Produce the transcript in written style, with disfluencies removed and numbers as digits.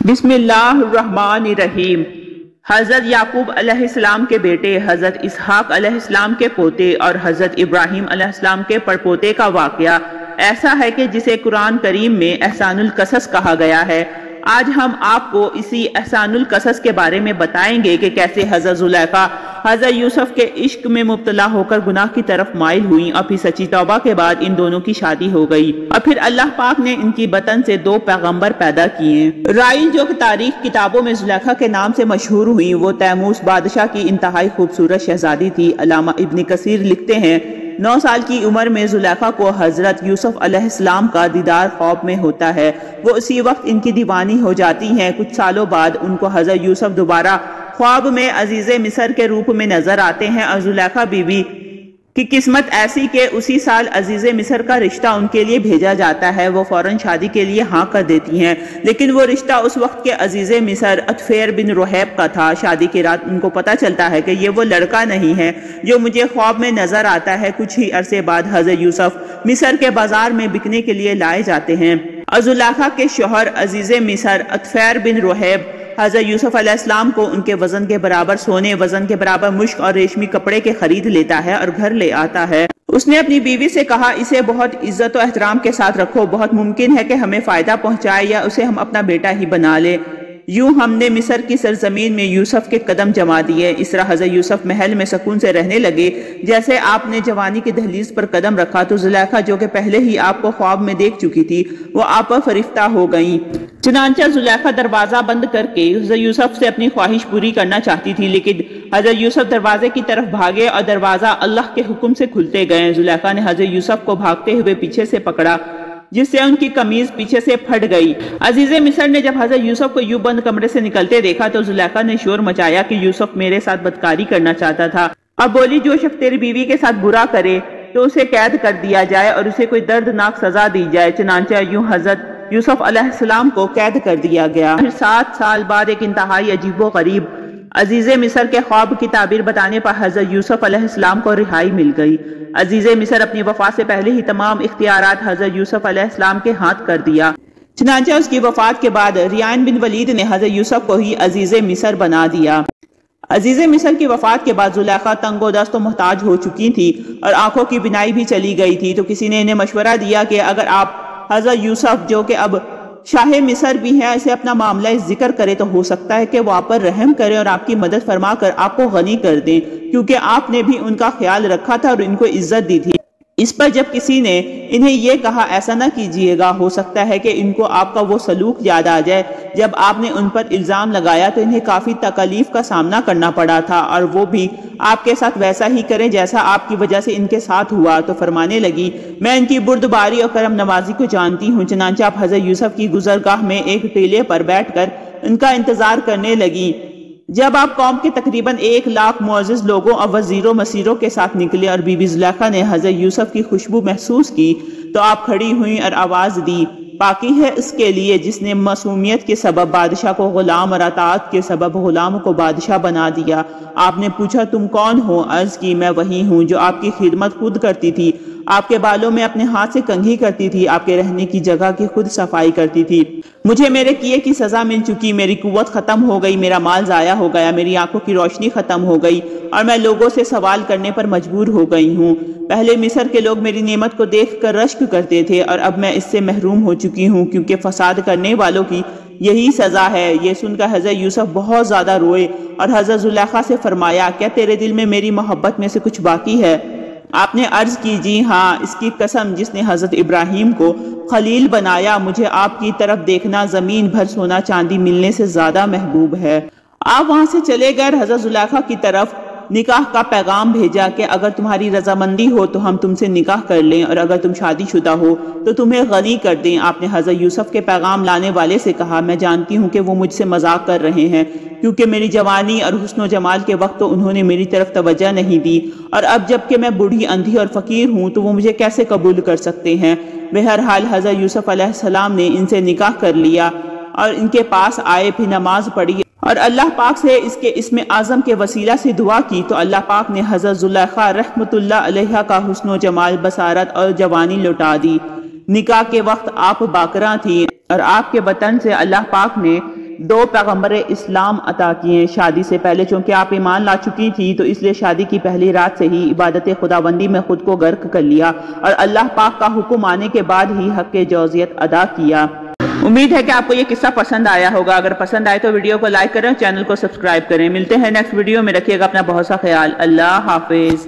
بسم اللہ الرحمن الرحیم۔ حضرت یعقوب علیہ السلام کے بیٹے، حضرت اسحاق علیہ السلام کے پوتے اور حضرت ابراہیم علیہ السلام کے پڑپوتے کا واقعہ ایسا ہے کہ جسے قرآن کریم میں احسان القصص کہا گیا ہے۔ آج ہم آپ کو اسی احسان القصص کے بارے میں بتائیں گے کہ کیسے حضرت زلیخا حضرت یوسف کے عشق میں مبتلا ہو کر گناہ کی طرف مائل ہوئیں اور پھر سچی توبہ کے بعد ان دونوں کی شادی ہو گئی اور پھر اللہ پاک نے ان کی بطن سے 2 پیغمبر پیدا کیے۔ رائل جو کہ تاریخ کتابوں میں زلیخا کے نام سے مشہور ہوئی، وہ تیموس بادشاہ کی انتہائی خوبصورت شہزادی تھی۔ علامہ ابن کثیر لکھتے ہیں 9 سال کی عمر میں زلیخا کو حضرت یوسف علیہ السلام کا دیدار خواب میں ہوتا ہے۔ وہ اسی وقت ان کی دیوانی ہو جاتی ہیں۔ کچھ سالوں بعد ان کو حضرت یوسف دوبارہ خواب میں عزیز مصر کے روپ میں نظر آتے ہیں اور زلیخا بیوی کی قسمت ایسی کہ اسی سال عزیز مصر کا رشتہ ان کے لیے بھیجا جاتا ہے۔ وہ فوراً شادی کے لیے ہاں کر دیتی ہیں، لیکن وہ رشتہ اس وقت کے عزیز مصر عطفیر بن رحیب کا تھا۔ شادی کی رات ان کو پتہ چلتا ہے کہ یہ وہ لڑکا نہیں ہے جو مجھے خواب میں نظر آتا ہے۔ کچھ ہی عرصے بعد حضرت یوسف مصر کے بازار میں بکنے کے لیے لائے جاتے ہیں اور زلیخا کے شوہر عزیز مصر عطفیر بن رحیب حضرت یوسف علیہ السلام کو ان کے وزن کے برابر سونے، وزن کے برابر مشک اور ریشمی کپڑے کے خرید لیتا ہے اور گھر لے آتا ہے۔ اس نے اپنی بیوی سے کہا، اسے بہت عزت و احترام کے ساتھ رکھو، بہت ممکن ہے کہ ہمیں فائدہ پہنچائے یا اسے ہم اپنا بیٹا ہی بنا لے۔ یوں ہم نے مصر کی سرزمین میں یوسف کے قدم جما دیے۔ اس طرح حضرت یوسف محل میں سکون سے رہنے لگے۔ جیسے آپ نے جوانی کی دہلیز پر قدم رکھا تو زلیخا جو کہ پہلے ہی آپ کو خواب میں دیکھ چکی تھی، وہ آپ پر فرفتہ ہو گئیں۔ چنانچہ زلیخا دروازہ بند کر کے حضرت یوسف سے اپنی خواہش پوری کرنا چاہتی تھی، لیکن حضرت یوسف دروازے کی طرف بھاگے اور دروازہ اللہ کے حکم سے کھلتے گئے۔ زلیخا نے حضرت یوسف کو بھاگتے ہوئے پیچھے سے پکڑا، جس سے ان کی قمیض پیچھے سے پھٹ گئی۔ عزیز مصر نے جب حضرت یوسف کو یوں بند کمرے سے نکلتے دیکھا تو زلیخا نے شور مچایا کہ یوسف میرے ساتھ بدکاری کرنا چاہتا تھا۔ اب بولی، جو شخص تیری بیوی کے ساتھ برا کرے تو اسے قید کر دیا جائے اور اسے کوئی دردناک سزا دی جائے۔ چنانچہ یوں حضرت یوسف علیہ السلام کو قید کر دیا گیا۔ پھر 7 سال بعد ایک انتہائی عجیب و غریب عزیز مصر کے خواب کی تعبیر بتانے پر حضرت یوسف علیہ السلام کو رہائی مل گئی۔ عزیز مصر اپنی وفات سے پہلے ہی تمام اختیارات حضرت یوسف علیہ السلام کے ہاتھ کر دیا۔ چنانچہ اس کی وفات کے بعد ریان بن ولید نے حضرت یوسف کو ہی عزیز مصر بنا دیا۔ عزیز مصر کی وفات کے بعد زلیخا تنگ و دست و محتاج ہو چکی تھی اور آنکھوں کی بینائی بھی چلی گئی تھی، تو کسی نے انہیں مشورہ دیا کہ اگر آپ حضرت یوسف جو کہ اب شاہ مصر بھی ہے، اسے اپنا معاملہ ذکر کرے تو ہو سکتا ہے کہ وہ آپ پر رحم کرے اور آپ کی مدد فرما کر آپ کو غنی کر دیں، کیونکہ آپ نے بھی ان کا خیال رکھا تھا اور ان کو عزت دی تھی۔ اس پر جب کسی نے انہیں یہ کہا ایسا نہ کیجیے گا، ہو سکتا ہے کہ ان کو آپ کا وہ سلوک یاد آ جائے جب آپ نے ان پر الزام لگایا، تو انہیں کافی تکلیف کا سامنا کرنا پڑا تھا اور وہ بھی آپ کے ساتھ ویسا ہی کریں جیسا آپ کی وجہ سے ان کے ساتھ ہوا۔ تو فرمانے لگی، میں ان کی بردباری اور کرم نوازی کو جانتی ہوں۔ چنانچہ آپ حضرت یوسف کی گزرگاہ میں ایک ٹیلے پر بیٹھ کر ان کا انتظار کرنے لگی۔ جب آپ قوم کے تقریباً 1 لاکھ معزز لوگوں اور وزیروں مسیروں کے ساتھ نکلے اور بی بی زلیخا نے حضرت یوسف کی خوشبو محسوس کی تو آپ کھڑی ہوئیں اور آواز دی، پاکی ہے اس کے لیے جس نے معصومیت کے سبب بادشاہ کو غلام اور اطاعت کے سبب غلام کو بادشاہ بنا دیا۔ آپ نے پوچھا، تم کون ہو؟ عرض کی، میں وہی ہوں جو آپ کی خدمت خود کرتی تھی، آپ کے بالوں میں اپنے ہاتھ سے کنگھی کرتی تھی، آپ کے رہنے کی جگہ کی خود صفائی کرتی تھی۔ مجھے میرے کیے کی سزا مل چکی، میری قوت ختم ہو گئی، میرا مال ضائع ہو گیا، میری آنکھوں کی روشنی ختم ہو گئی اور میں لوگوں سے سوال کرنے پر مجبور ہو گئی ہوں۔ پہلے مصر کے لوگ میری نعمت کو دیکھ کر رشک کرتے تھے اور اب میں اس سے محروم ہو چکی ہوں، کیونکہ فساد کرنے والوں کی یہی سزا ہے۔ یہ سن کر حضرت یوسف بہت زیادہ روئے اور حضرت زلیخا سے فرمایا، کیا تیرے دل میں میری محبت میں سے کچھ باقی ہے؟ آپ نے عرض کی، جی ہاں، اس کی قسم جس نے حضرت ابراہیم کو خلیل بنایا، مجھے آپ کی طرف دیکھنا زمین بھر سونا چاندی ملنے سے زیادہ محبوب ہے۔ آپ وہاں سے چلے گئے، حضرت زلیخا کی طرف نکاح کا پیغام بھیجا کہ اگر تمہاری رضامندی ہو تو ہم تم سے نکاح کر لیں اور اگر تم شادی شدہ ہو تو تمہیں غنی کر دیں۔ آپ نے حضرت یوسف کے پیغام لانے والے سے کہا، میں جانتی ہوں کہ وہ مجھ سے مذاق کر رہے ہیں، کیونکہ میری جوانی اور حسن و جمال کے وقت تو انہوں نے میری طرف توجہ نہیں دی، اور اب جب کہ میں بوڑھی اندھی اور فقیر ہوں تو وہ مجھے کیسے قبول کر سکتے ہیں۔ بہرحال حضرت یوسف علیہ السلام نے ان سے نکاح کر لیا اور ان کے پاس آئے، پھر نماز پڑھی اور اللہ پاک سے اس کے اسم اعظم کے وسیلہ سے دعا کی تو اللہ پاک نے حضرت زلیخا رحمت اللہ علیہ کا حسن و جمال، بصارت اور جوانی لوٹا دی۔ نکاح کے وقت آپ باکراں تھیں اور آپ کے بطن سے اللہ پاک نے 2 پیغمبر اسلام عطا کیے شادی سے پہلے، چونکہ آپ ایمان لا چکی تھی تو اس لیے شادی کی پہلی رات سے ہی عبادت خداوندی میں خود کو غرق کر لیا اور اللہ پاک کا حکم آنے کے بعد ہی حق جوزیت ادا کیا۔ امید ہے کہ آپ کو یہ قصہ پسند آیا ہوگا۔ اگر پسند آئے تو ویڈیو کو لائک کریں، چینل کو سبسکرائب کریں۔ ملتے ہیں نیکسٹ ویڈیو میں، رکھیے گا اپنا بہت سا خیال۔ اللہ حافظ۔